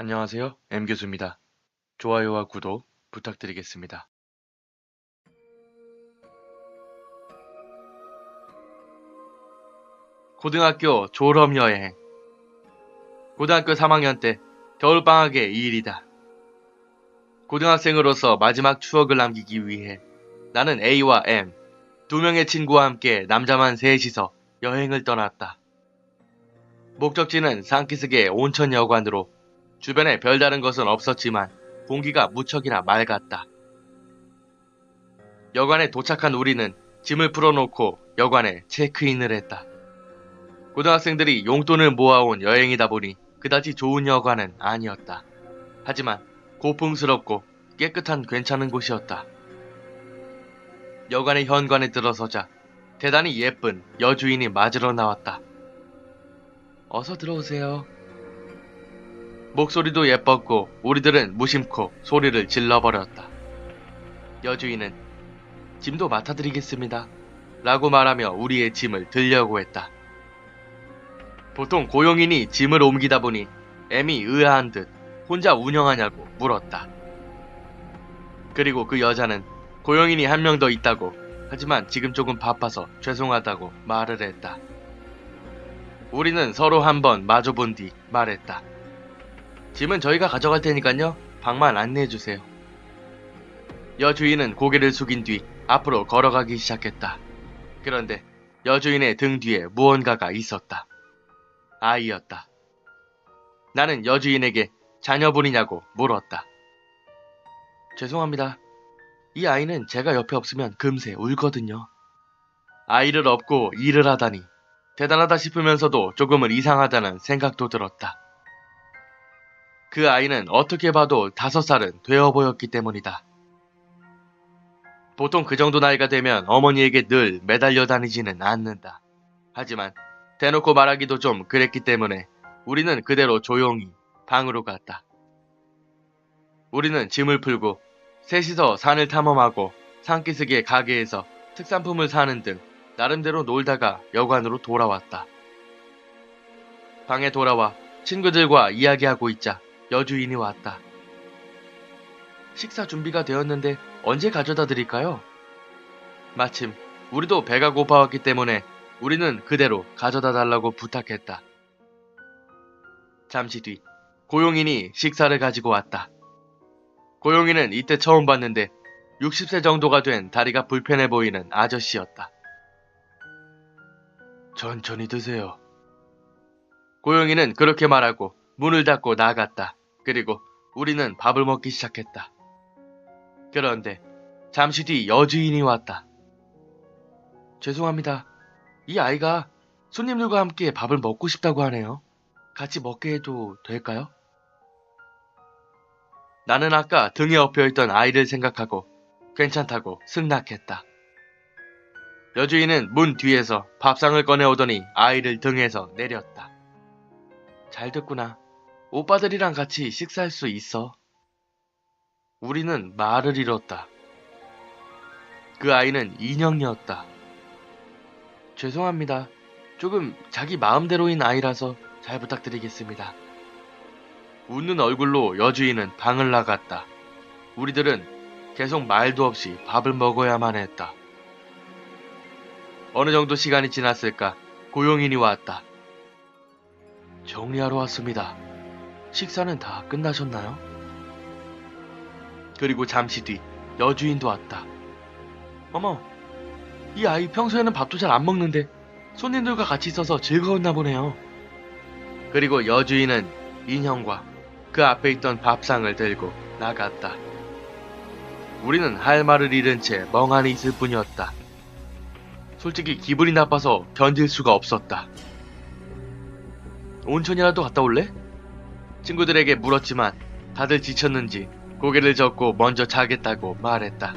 안녕하세요. M교수입니다. 좋아요와 구독 부탁드리겠습니다. 고등학교 졸업여행. 고등학교 3학년 때 겨울방학의 일이다. 고등학생으로서 마지막 추억을 남기기 위해 나는 A와 M, 두 명의 친구와 함께 남자만 셋이서 여행을 떠났다. 목적지는 산키스계 온천여관으로 주변에 별다른 것은 없었지만 공기가 무척이나 맑았다. 여관에 도착한 우리는 짐을 풀어놓고 여관에 체크인을 했다. 고등학생들이 용돈을 모아온 여행이다 보니 그다지 좋은 여관은 아니었다. 하지만 고풍스럽고 깨끗한 괜찮은 곳이었다. 여관의 현관에 들어서자 대단히 예쁜 여주인이 맞으러 나왔다. 어서 들어오세요. 목소리도 예뻤고 우리들은 무심코 소리를 질러버렸다. 여주인은 짐도 맡아드리겠습니다. 라고 말하며 우리의 짐을 들려고 했다. 보통 고용인이 짐을 옮기다 보니 M이 의아한 듯 혼자 운영하냐고 물었다. 그리고 그 여자는 고용인이 한 명 더 있다고, 하지만 지금 조금 바빠서 죄송하다고 말을 했다. 우리는 서로 한번 마주본 뒤 말했다. 짐은 저희가 가져갈 테니까요. 방만 안내해주세요. 여주인은 고개를 숙인 뒤 앞으로 걸어가기 시작했다. 그런데 여주인의 등 뒤에 무언가가 있었다. 아이였다. 나는 여주인에게 자녀분이냐고 물었다. 죄송합니다. 이 아이는 제가 옆에 없으면 금세 울거든요. 아이를 업고 일을 하다니 대단하다 싶으면서도 조금은 이상하다는 생각도 들었다. 그 아이는 어떻게 봐도 5살은 되어 보였기 때문이다. 보통 그 정도 나이가 되면 어머니에게 늘 매달려 다니지는 않는다. 하지만 대놓고 말하기도 좀 그랬기 때문에 우리는 그대로 조용히 방으로 갔다. 우리는 짐을 풀고 셋이서 산을 탐험하고 산기슭의 가게에서 특산품을 사는 등 나름대로 놀다가 여관으로 돌아왔다. 방에 돌아와 친구들과 이야기하고 있자 여주인이 왔다. 식사 준비가 되었는데 언제 가져다 드릴까요? 마침 우리도 배가 고파왔기 때문에 우리는 그대로 가져다 달라고 부탁했다. 잠시 뒤 고용인이 식사를 가지고 왔다. 고용인은 이때 처음 봤는데 60세 정도가 된 다리가 불편해 보이는 아저씨였다. 천천히 드세요. 고용인은 그렇게 말하고 문을 닫고 나갔다. 그리고 우리는 밥을 먹기 시작했다. 그런데 잠시 뒤 여주인이 왔다. 죄송합니다. 이 아이가 손님들과 함께 밥을 먹고 싶다고 하네요. 같이 먹게 해도 될까요? 나는 아까 등에 엎여있던 아이를 생각하고 괜찮다고 승낙했다. 여주인은 문 뒤에서 밥상을 꺼내오더니 아이를 등에서 내렸다. 잘 됐구나. 오빠들이랑 같이 식사할 수 있어. 우리는 말을 잃었다. 그 아이는 인형이었다. 죄송합니다. 조금 자기 마음대로인 아이라서 잘 부탁드리겠습니다. 웃는 얼굴로 여주인은 방을 나갔다. 우리들은 계속 말도 없이 밥을 먹어야만 했다. 어느 정도 시간이 지났을까 고용인이 왔다. 정리하러 왔습니다. 식사는 다 끝나셨나요? 그리고 잠시 뒤 여주인도 왔다. 어머, 이 아이 평소에는 밥도 잘 안 먹는데 손님들과 같이 있어서 즐거웠나 보네요. 그리고 여주인은 인형과 그 앞에 있던 밥상을 들고 나갔다. 우리는 할 말을 잃은 채 멍하니 있을 뿐이었다. 솔직히 기분이 나빠서 견딜 수가 없었다. 온천이라도 갔다 올래? 친구들에게 물었지만 다들 지쳤는지 고개를 젓고 먼저 자겠다고 말했다.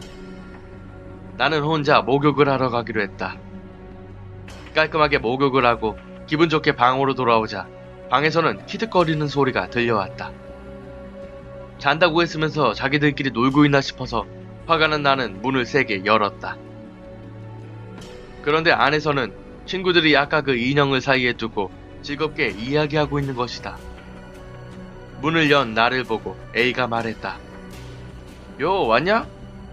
나는 혼자 목욕을 하러 가기로 했다. 깔끔하게 목욕을 하고 기분 좋게 방으로 돌아오자 방에서는 키득거리는 소리가 들려왔다. 잔다고 했으면서 자기들끼리 놀고 있나 싶어서 화가 난 나는 문을 세게 열었다. 그런데 안에서는 친구들이 아까 그 인형을 사이에 두고 즐겁게 이야기하고 있는 것이다. 문을 연 나를 보고 A가 말했다. 요, 왔냐?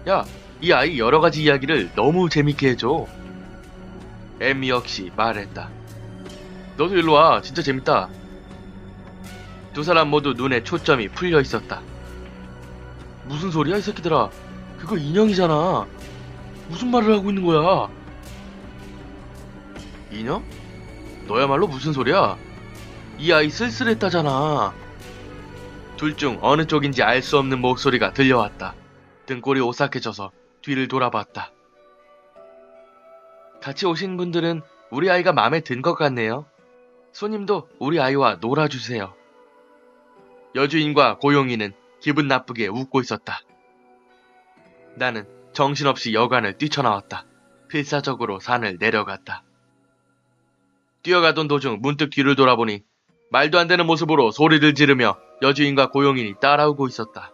야, 이 아이 여러가지 이야기를 너무 재밌게 해줘. M 역시 말했다. 너도 일로 와. 진짜 재밌다. 두 사람 모두 눈에 초점이 풀려 있었다. 무슨 소리야, 이 새끼들아. 그거 인형이잖아. 무슨 말을 하고 있는 거야? 인형? 너야말로 무슨 소리야? 이 아이 쓸쓸했다잖아. 둘 중 어느 쪽인지 알 수 없는 목소리가 들려왔다. 등골이 오싹해져서 뒤를 돌아봤다. 같이 오신 분들은 우리 아이가 마음에 든 것 같네요. 손님도 우리 아이와 놀아주세요. 여주인과 고용이는 기분 나쁘게 웃고 있었다. 나는 정신없이 여관을 뛰쳐나왔다. 필사적으로 산을 내려갔다. 뛰어가던 도중 문득 뒤를 돌아보니 말도 안 되는 모습으로 소리를 지르며 여주인과 고용인이 따라오고 있었다.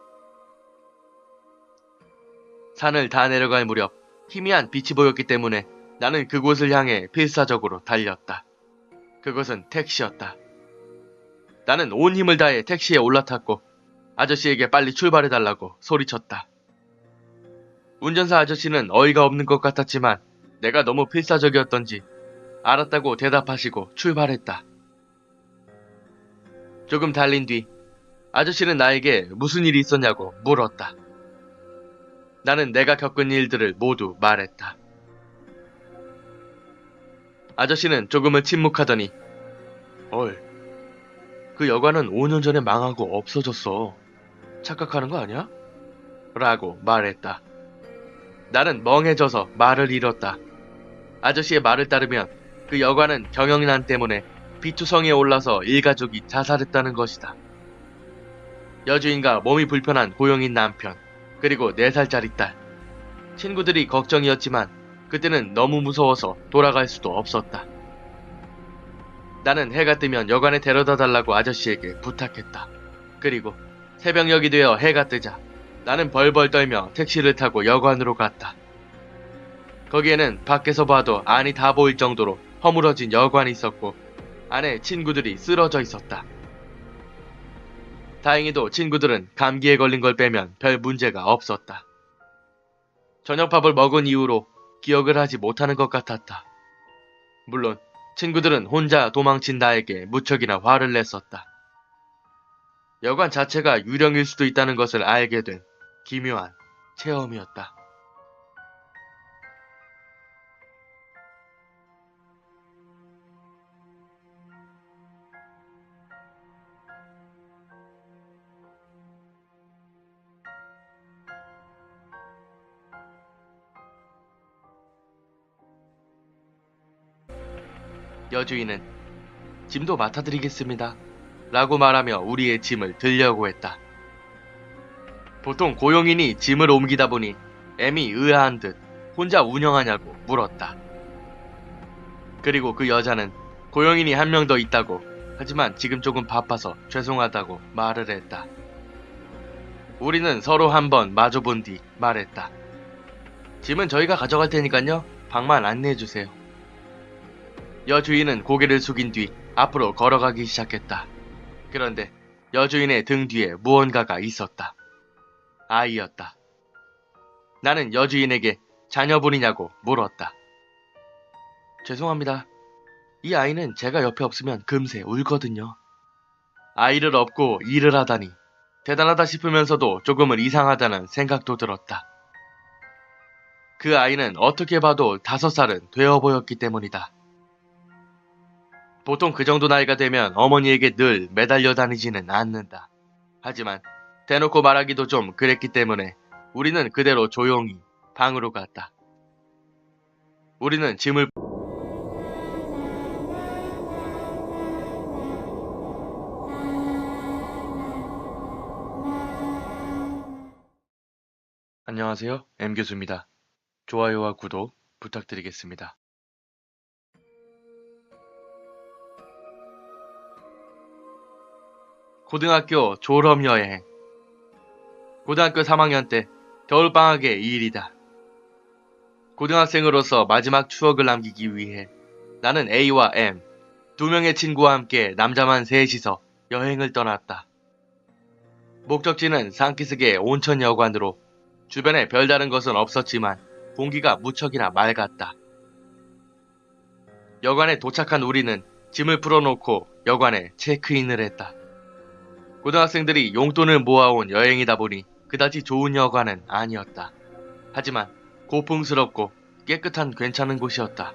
산을 다 내려갈 무렵 희미한 빛이 보였기 때문에 나는 그곳을 향해 필사적으로 달렸다. 그것은 택시였다. 나는 온 힘을 다해 택시에 올라탔고 아저씨에게 빨리 출발해달라고 소리쳤다. 운전사 아저씨는 어이가 없는 것 같았지만 내가 너무 필사적이었던지 알았다고 대답하시고 출발했다. 조금 달린 뒤 아저씨는 나에게 무슨 일이 있었냐고 물었다. 나는 내가 겪은 일들을 모두 말했다. 아저씨는 조금은 침묵하더니 그 여관은 5년 전에 망하고 없어졌어. 착각하는 거 아니야? 라고 말했다. 나는 멍해져서 말을 잃었다. 아저씨의 말을 따르면 그 여관은 경영난 때문에 비투성이에 올라서 일가족이 자살했다는 것이다. 여주인과 몸이 불편한 고용인 남편, 그리고 4살짜리 딸. 친구들이 걱정이었지만 그때는 너무 무서워서 돌아갈 수도 없었다. 나는 해가 뜨면 여관에 데려다 달라고 아저씨에게 부탁했다. 그리고 새벽녘이 되어 해가 뜨자 나는 벌벌 떨며 택시를 타고 여관으로 갔다. 거기에는 밖에서 봐도 안이 다 보일 정도로 허물어진 여관이 있었고 안에 친구들이 쓰러져 있었다. 다행히도 친구들은 감기에 걸린 걸 빼면 별 문제가 없었다. 저녁밥을 먹은 이후로 기억을 하지 못하는 것 같았다. 물론 친구들은 혼자 도망친 나에게 무척이나 화를 냈었다. 여관 자체가 유령일 수도 있다는 것을 알게 된 기묘한 체험이었다. 여주인은 짐도 맡아드리겠습니다. 라고 말하며 우리의 짐을 들려고 했다. 보통 고용인이 짐을 옮기다 보니 M이 의아한 듯 혼자 운영하냐고 물었다. 그리고 그 여자는 고용인이 한 명 더 있다고 하지만 지금 조금 바빠서 죄송하다고 말을 했다. 우리는 서로 한번 마주본 뒤 말했다. 짐은 저희가 가져갈 테니까요. 방만 안내해주세요. 여주인은 고개를 숙인 뒤 앞으로 걸어가기 시작했다. 그런데 여주인의 등 뒤에 무언가가 있었다. 아이였다. 나는 여주인에게 자녀분이냐고 물었다. 죄송합니다. 이 아이는 제가 옆에 없으면 금세 울거든요. 아이를 업고 일을 하다니 대단하다 싶으면서도 조금은 이상하다는 생각도 들었다. 그 아이는 어떻게 봐도 5살은 되어 보였기 때문이다. 보통 그 정도 나이가 되면 어머니에게 늘 매달려 다니지는 않는다. 하지만 대놓고 말하기도 좀 그랬기 때문에 우리는 그대로 조용히 방으로 갔다. 우리는 짐을 안녕하세요. M교수입니다. 좋아요와 구독 부탁드리겠습니다. 고등학교 졸업여행. 고등학교 3학년 때 겨울방학의 일이다. 고등학생으로서 마지막 추억을 남기기 위해 나는 A와 M, 2명의 친구와 함께 남자만 셋이서 여행을 떠났다. 목적지는 상키스계 온천여관으로 주변에 별다른 것은 없었지만 공기가 무척이나 맑았다. 여관에 도착한 우리는 짐을 풀어놓고 여관에 체크인을 했다. 고등학생들이 용돈을 모아온 여행이다 보니 그다지 좋은 여관은 아니었다. 하지만 고풍스럽고 깨끗한 괜찮은 곳이었다.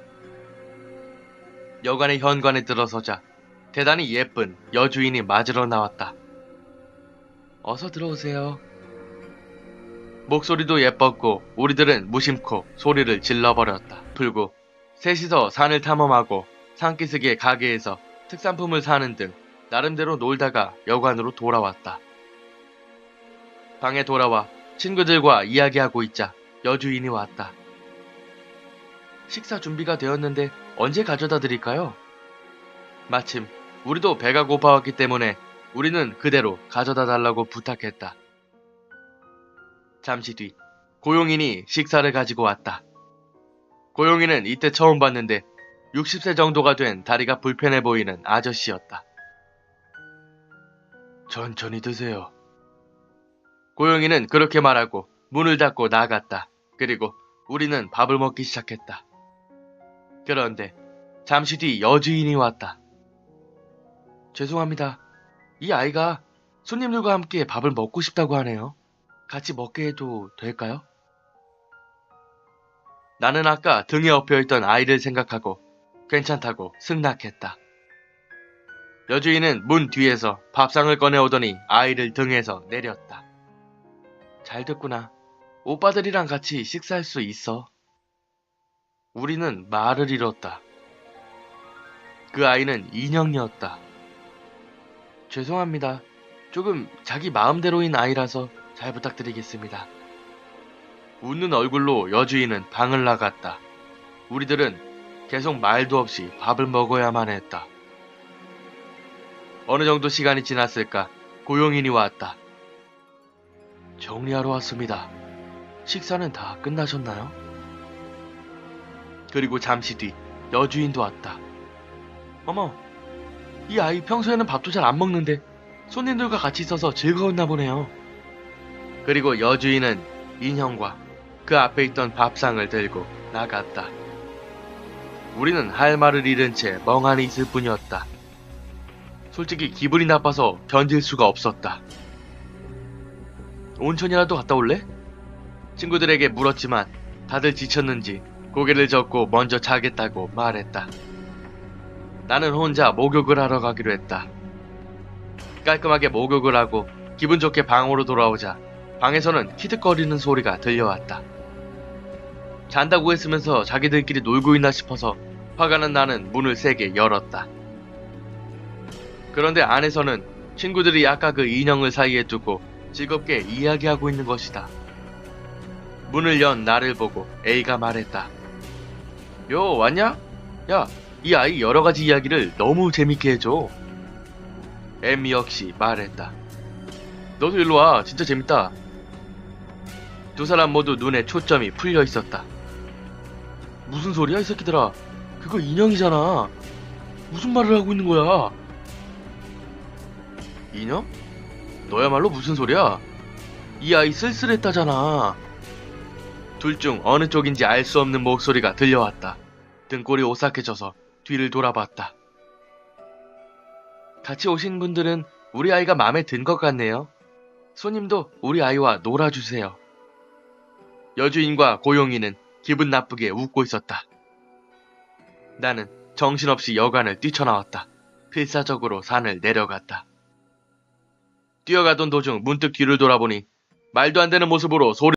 여관의 현관에 들어서자 대단히 예쁜 여주인이 맞으러 나왔다. 어서 들어오세요. 목소리도 예뻤고 우리들은 무심코 소리를 질러버렸다. 풀고 셋이서 산을 탐험하고 상키스계 가게에서 특산품을 사는 등 나름대로 놀다가 여관으로 돌아왔다. 방에 돌아와 친구들과 이야기하고 있자 여주인이 왔다. 식사 준비가 되었는데 언제 가져다 드릴까요? 마침 우리도 배가 고파왔기 때문에 우리는 그대로 가져다 달라고 부탁했다. 잠시 뒤 고용인이 식사를 가지고 왔다. 고용인은 이때 처음 봤는데 60세 정도가 된 다리가 불편해 보이는 아저씨였다. 천천히 드세요. 고용인은 그렇게 말하고 문을 닫고 나갔다. 그리고 우리는 밥을 먹기 시작했다. 그런데 잠시 뒤 여주인이 왔다. 죄송합니다. 이 아이가 손님들과 함께 밥을 먹고 싶다고 하네요. 같이 먹게 해도 될까요? 나는 아까 등에 엎여있던 아이를 생각하고 괜찮다고 승낙했다. 여주인은 문 뒤에서 밥상을 꺼내오더니 아이를 등에서 내렸다. 잘 됐구나. 오빠들이랑 같이 식사할 수 있어. 우리는 말을 잃었다. 그 아이는 인형이었다. 죄송합니다. 조금 자기 마음대로인 아이라서 잘 부탁드리겠습니다. 웃는 얼굴로 여주인은 방을 나갔다. 우리들은 계속 말도 없이 밥을 먹어야만 했다. 어느 정도 시간이 지났을까 고용인이 왔다. 정리하러 왔습니다. 식사는 다 끝나셨나요? 그리고 잠시 뒤 여주인도 왔다. 어머, 이 아이 평소에는 밥도 잘 안 먹는데 손님들과 같이 있어서 즐거웠나 보네요. 그리고 여주인은 인형과 그 앞에 있던 밥상을 들고 나갔다. 우리는 할 말을 잃은 채 멍하니 있을 뿐이었다. 솔직히 기분이 나빠서 견딜 수가 없었다. 온천이라도 갔다 올래? 친구들에게 물었지만 다들 지쳤는지 고개를 젓고 먼저 자겠다고 말했다. 나는 혼자 목욕을 하러 가기로 했다. 깔끔하게 목욕을 하고 기분 좋게 방으로 돌아오자 방에서는 키득거리는 소리가 들려왔다. 잔다고 했으면서 자기들끼리 놀고 있나 싶어서 화가 난 나는 문을 세게 열었다. 그런데 안에서는 친구들이 아까 그 인형을 사이에 두고 즐겁게 이야기하고 있는 것이다. 문을 연 나를 보고 A가 말했다. 요, 왔냐? 야, 이 아이 여러가지 이야기를 너무 재밌게 해줘. M 역시 말했다. 너도 일로와, 진짜 재밌다. 두 사람 모두 눈에 초점이 풀려 있었다. 무슨 소리야 이 새끼들아. 그거 인형이잖아. 무슨 말을 하고 있는 거야? 인형? 너야말로 무슨 소리야? 이 아이 쓸쓸했다잖아. 둘 중 어느 쪽인지 알 수 없는 목소리가 들려왔다. 등골이 오싹해져서 뒤를 돌아봤다. 같이 오신 분들은 우리 아이가 마음에 든 것 같네요. 손님도 우리 아이와 놀아주세요. 여주인과 고용이는 기분 나쁘게 웃고 있었다. 나는 정신없이 여관을 뛰쳐나왔다. 필사적으로 산을 내려갔다. 뛰어가던 도중 문득 뒤를 돌아보니 말도 안 되는 모습으로 소리